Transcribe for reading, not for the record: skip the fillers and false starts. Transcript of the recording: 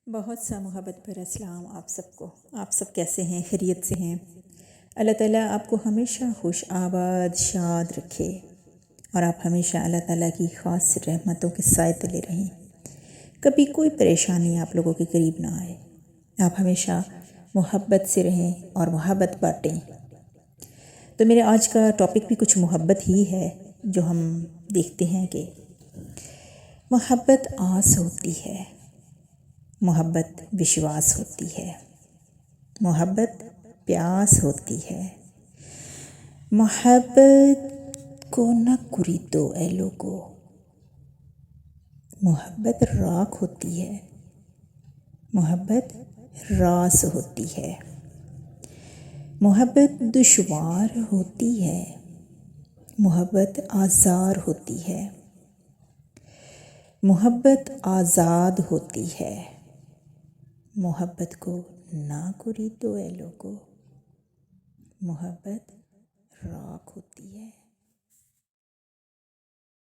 बहुत सा मोहब्बत भरा सलाम आप सबको। आप सब कैसे हैं? खैरियत से हैं? अल्लाह ताला आपको हमेशा खुश आबाद शाद रखे और आप हमेशा अल्लाह ताला की ख़ास रहमतों के साए तले रहें। कभी कोई परेशानी आप लोगों के करीब ना आए। आप हमेशा मोहब्बत से रहें और मोहब्बत बाँटें। तो मेरे आज का टॉपिक भी कुछ मोहब्बत ही है, जो हम देखते हैं कि मोहब्बत आस होती है, मोहब्बत विश्वास होती है, मोहब्बत प्यास होती है। मोहब्बत को न कुरी तो ए लोगो, मोहब्बत राख होती है, मोहब्बत रास होती है। मोहब्बत दुश्वार होती है, मोहब्बत आज़ार होती है, मोहब्बत आज़ाद होती है। मोहब्बत को ना कुरी तो ए लोगो, मोहब्बत राख होती है।